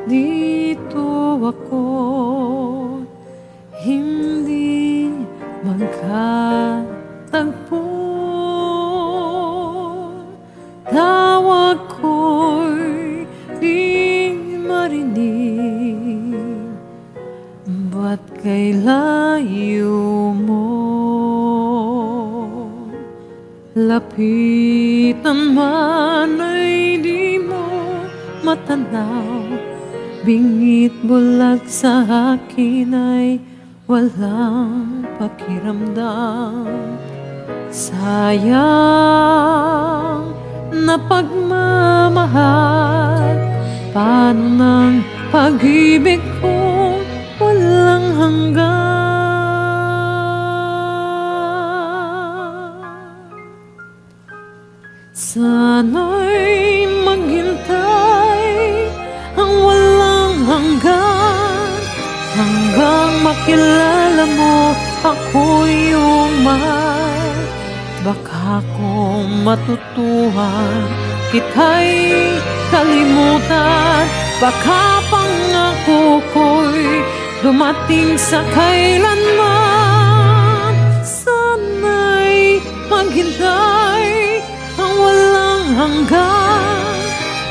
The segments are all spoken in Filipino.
dito ako, hindi magkatagpo. Tawag ko'y di marinig, ba't kay layo mo? Lapitan man ay di mo matanaw, bingit bulag sa akin ay walang pakiramdam. Sayang na pagmamahal, paano ng pag-ibig kong walang hanggan? Sana'y maghintay ang walang hanggan, hanggang makilala mo ako yung mahal. Baka kung matutuhan kita'y kalimutan, baka pangako ko'y dumating sa kailanman. Sana'y maghintay ang walang hanggan,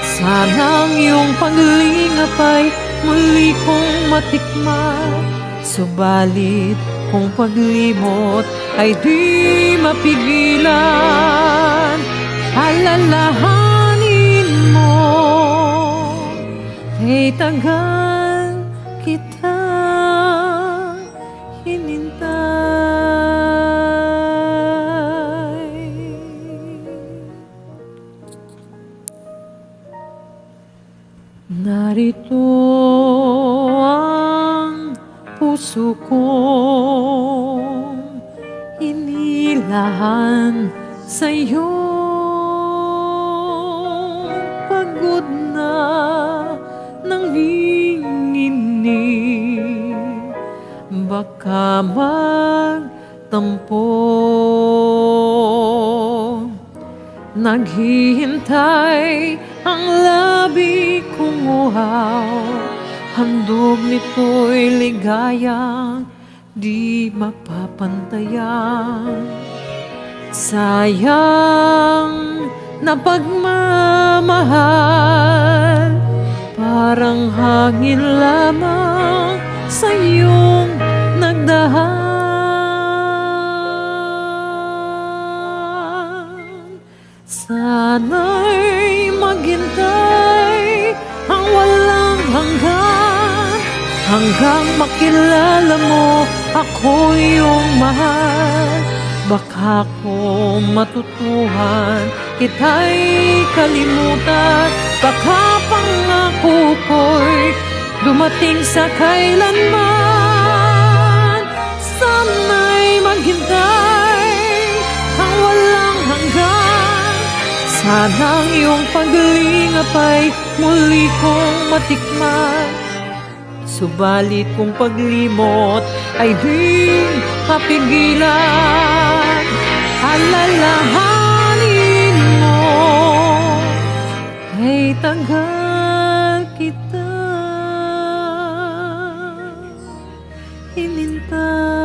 sanang iyong paglingap ay muli kong matikman. Subalit kung paglimot ay di mapigilan, alalahanin mo kay tagal kita hinintay. Narito ang puso kong inilahan sa'yo, pagod na ng hinginig, baka magtampo. Naghihintay ang labi kong uhaw, handog nito'y ligayang di mapapantayan. Sayang na pagmamahal, parang hangin lamang sa iyong nagdahal. Sana'y maghintay ang walang hanggan, hanggang makilala mo ako yung mahal. Baka kung matutuhan kita'y kalimutan, baka pangako ko'y dumating sa kailanman. Sana'y maghintay ang walang hanggan, sanang iyong paglingap ay muli kong matikman. Subalit kung paglimot ay di mapigilan, alalahanin mo kay tagal kita hinintay.